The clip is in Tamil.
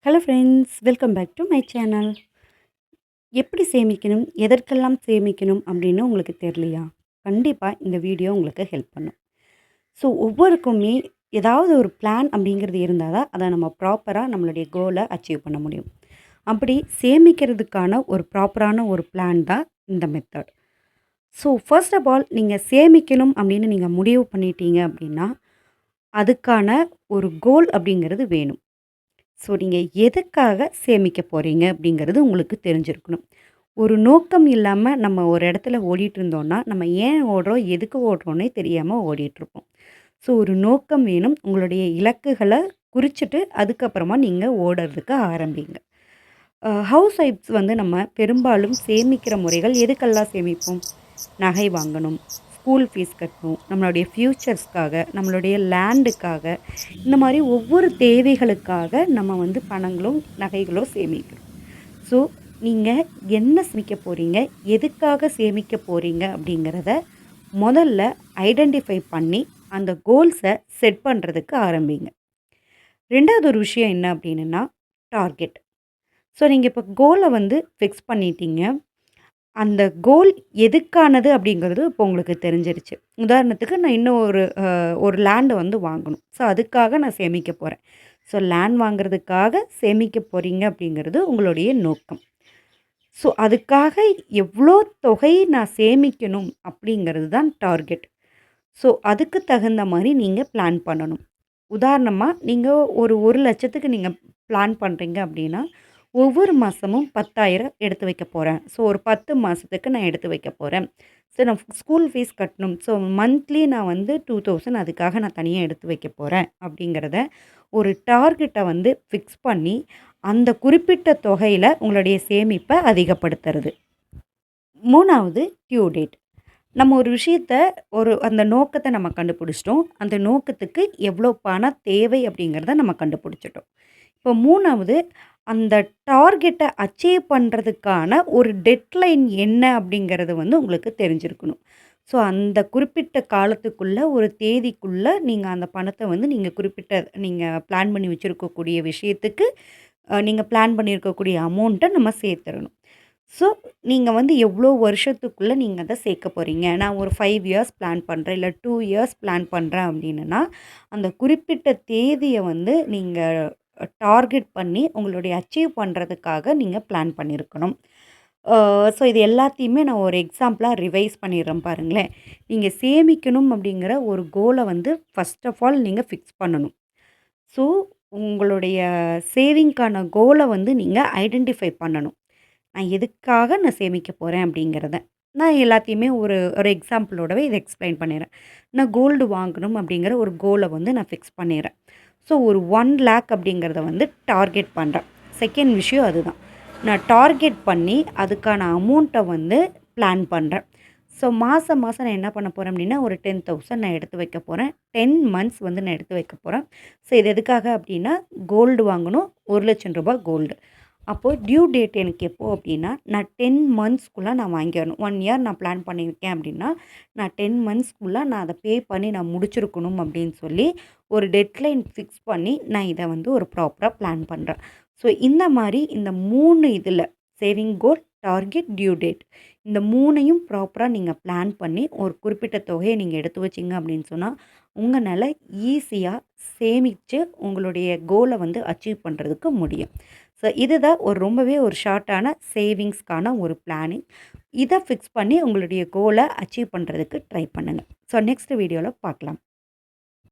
Hello friends, welcome back to my channel. எப்படி சேமிக்கணும், எதற்கெல்லாம் சேமிக்கணும் அப்படின்னு உங்களுக்கு தெரியலையா? கண்டிப்பாக இந்த வீடியோ உங்களுக்கு ஹெல்ப் பண்ணும். ஸோ ஒவ்வொருக்குமே ஏதாவது ஒரு பிளான் அப்படிங்கிறது இருந்தால் தான் அதை நம்ம ப்ராப்பராக நம்மளுடைய கோலை அச்சீவ் பண்ண முடியும். அப்படி சேமிக்கிறதுக்கான ஒரு ப்ராப்பரான ஒரு பிளான் தான் இந்த method. So first of all நீங்கள் சேமிக்கணும் அப்படின்னு நீங்கள் முடிவு பண்ணிட்டீங்க அப்படின்னா, அதுக்கான ஒரு கோல் அப்படிங்கிறது வேணும். ஸோ நீங்கள் எதுக்காக சேமிக்க போகிறீங்க அப்படிங்கிறது உங்களுக்கு தெரிஞ்சிருக்கணும். ஒரு நோக்கம் இல்லாமல் நம்ம ஒரு இடத்துல ஓடிட்டு இருந்தோம்னா, நம்ம ஏன் ஓடுறோம், எதுக்கு ஓடுறோன்னே தெரியாமல் ஓடிட்டுருப்போம். ஸோ ஒரு நோக்கம் வேணும். உங்களுடைய இலக்குகளை குறிச்சிட்டு அதுக்கப்புறமா நீங்கள் ஓடுறதுக்கு ஆரம்பிங்க. ஹவுஸ் ஒய்ஃப்ஸ் வந்து நம்ம பெரும்பாலும் சேமிக்கிற முறைகள் எதுக்கெல்லாம் சேமிப்போம்? நகை வாங்கணும், ஸ்கூல் ஃபீஸ் கட்டணும், நம்மளுடைய ஃப்யூச்சர்ஸ்க்காக, நம்மளுடைய லேண்டுக்காக, இந்த மாதிரி ஒவ்வொரு தேவைகளுக்காக நம்ம வந்து பணங்களோ, நகைகளோ சேமிக்கிறோம். ஸோ நீங்கள் என்ன சேமிக்க போகிறீங்க, எதுக்காக சேமிக்க போகிறீங்க அப்படிங்கிறத முதல்ல ஐடென்டிஃபை பண்ணி அந்த கோல்ஸை செட் பண்ணுறதுக்கு ஆரம்பிங்க. 2வது ஒரு விஷயம் என்ன அப்படின்னா டார்கெட். ஸோ நீங்கள் இப்போ கோலை வந்து ஃபிக்ஸ் பண்ணிட்டீங்க. அந்த கோல் எதுக்கானது அப்படிங்கிறது இப்போ உங்களுக்கு தெரிஞ்சிருச்சு. உதாரணத்துக்கு நான் இன்னும் ஒரு லேண்ட் வந்து வாங்கணும். ஸோ அதுக்காக நான் சேமிக்க போகிறேன். ஸோ லேண்ட் வாங்குறதுக்காக சேமிக்க போகிறீங்க அப்படிங்கிறது உங்களுடைய நோக்கம். ஸோ அதுக்காக எவ்வளோ தொகை நான் சேமிக்கணும் அப்படிங்கிறது தான் டார்கெட். ஸோ அதுக்கு தகுந்த மாதிரி நீங்கள் பிளான் பண்ணணும். உதாரணமாக நீங்கள் ஒரு 1,00,000க்கு நீங்கள் பிளான் பண்ணுறீங்க அப்படின்னா, ஒவ்வொரு மாதமும் 10,000 எடுத்து வைக்க போகிறேன். ஸோ ஒரு 10 மாதத்துக்கு நான் எடுத்து வைக்க போகிறேன். ஸோ நான் ஸ்கூல் ஃபீஸ் கட்டணும். ஸோ மந்த்லி நான் வந்து 2,000 அதுக்காக நான் தனியாக எடுத்து வைக்க போகிறேன் அப்படிங்கிறத ஒரு டார்கெட்டை வந்து ஃபிக்ஸ் பண்ணி, அந்த குறிப்பிட்ட தொகையில் உங்களுடைய சேமிப்பை அதிகப்படுத்துறது. 3வது டியூ டேட். நம்ம ஒரு விஷயத்த அந்த நோக்கத்தை நம்ம கண்டுபிடிச்சிட்டோம். அந்த நோக்கத்துக்கு எவ்வளோ பணம் தேவை அப்படிங்கிறத நம்ம கண்டுபிடிச்சிட்டோம். இப்போ 3வது அந்த டார்கெட்டை அச்சீவ் பண்ணுறதுக்கான ஒரு டெட்லைன் என்ன அப்படிங்கிறது வந்து உங்களுக்கு தெரிஞ்சிருக்கணும். ஸோ அந்த குறிப்பிட்ட காலத்துக்குள்ள ஒரு தேதிக்குள்ள நீங்கள் அந்த பணத்தை வந்து நீங்கள் பிளான் பண்ணி வச்சுருக்கக்கூடிய விஷயத்துக்கு நீங்கள் பிளான் பண்ணியிருக்கக்கூடிய அமௌண்ட்டை நம்ம சேர்த்துறணும். ஸோ நீங்கள் வந்து எவ்வளோ வருஷத்துக்குள்ளே நீங்கள் அத சேர்க்க போகிறீங்க. நான் ஒரு 5 இயர்ஸ் பிளான் பண்ணுறேன், இல்லை 2 இயர்ஸ் பிளான் பண்ணுறேன் அப்படின்னா, அந்த குறிப்பிட்ட தேதிய வந்து நீங்கள் டார்கெட் பண்ணி உங்களுடைய அச்சீவ் பண்ணுறதுக்காக நீங்கள் பிளான் பண்ணியிருக்கணும். ஸோ இது எல்லாத்தையுமே நான் ஒரு எக்ஸாம்பிளாக ரிவைஸ் பண்ணிடுறேன் பாருங்களேன். நீங்கள் சேமிக்கணும் அப்படிங்கிற ஒரு கோலை வந்து ஃபர்ஸ்ட் ஆஃப் ஆல் நீங்கள் ஃபிக்ஸ் பண்ணணும். ஸோ உங்களுடைய சேவிங்க்கான கோலை வந்து நீங்கள் ஐடென்டிஃபை பண்ணணும். நான் எதுக்காக சேமிக்க போகிறேன் அப்படிங்கிறத. நான் எல்லாத்தையுமே ஒரு ஒரு எக்ஸாம்பிளோடவே இதை எக்ஸ்பிளைன் பண்ணிடுறேன். நான் கோல்டு வாங்கணும் அப்படிங்கிற ஒரு கோலை வந்து நான் ஃபிக்ஸ் பண்ணிடுறேன். ஸோ ஒரு 1,00,000 அப்படிங்கிறத வந்து டார்கெட் பண்ணுறேன். செகண்ட் விஷயம் அதுதான். நான் டார்கெட் பண்ணி அதுக்கான அமௌண்ட்டை வந்து பிளான் பண்ணுறேன். ஸோ மாதம் மாதம் நான் என்ன பண்ண போகிறேன் அப்படின்னா, ஒரு 10,000 நான் எடுத்து வைக்க போகிறேன். 10 மந்த்ஸ் வந்து நான் எடுத்து வைக்க போகிறேன். ஸோ இது எதுக்காக அப்படின்னா, கோல்டு வாங்கணும். ரூ. 1,00,000 கோல்டு. அப்போது டியூ டேட் எனக்கு எப்போ அப்படின்னா, நான் 10 மந்த்ஸ்க்குள்ளே நான் வாங்கிடணும். 1 இயர் நான் பிளான் பண்ணியிருக்கேன் அப்படின்னா, நான் 10 மந்த்ஸ்க்குள்ளே நான் அதை பே பண்ணி நான் முடிச்சிருக்கணும் அப்படின்னு சொல்லி ஒரு டெட்லைன் ஃபிக்ஸ் பண்ணி நான் இதை வந்து ஒரு ப்ராப்பராக பிளான் பண்ணுறேன். ஸோ இந்த மாதிரி இந்த 3 இதில் சேவிங் கோல், டார்கெட், டியூ டேட் இந்த 3யும் ப்ராப்பராக நீங்கள் பிளான் பண்ணி ஒரு குறிப்பிட்ட தொகையை நீங்கள் எடுத்து வச்சிங்க அப்படின்னு சொன்னால், உங்களால் ஈஸியாக சேமித்து உங்களுடைய கோலை வந்து அச்சீவ் பண்ணுறதுக்கு முடியும். ஸோ இதுதான் ரொம்பவே ஒரு ஷார்ட்டான சேவிங்ஸ்க்கான ஒரு பிளானிங். இதை ஃபிக்ஸ் பண்ணி உங்களுடைய கோலை அச்சீவ் பண்ணுறதுக்கு ட்ரை பண்ணுங்கள். ஸோ நெக்ஸ்ட் வீடியோவில் பார்க்கலாம்.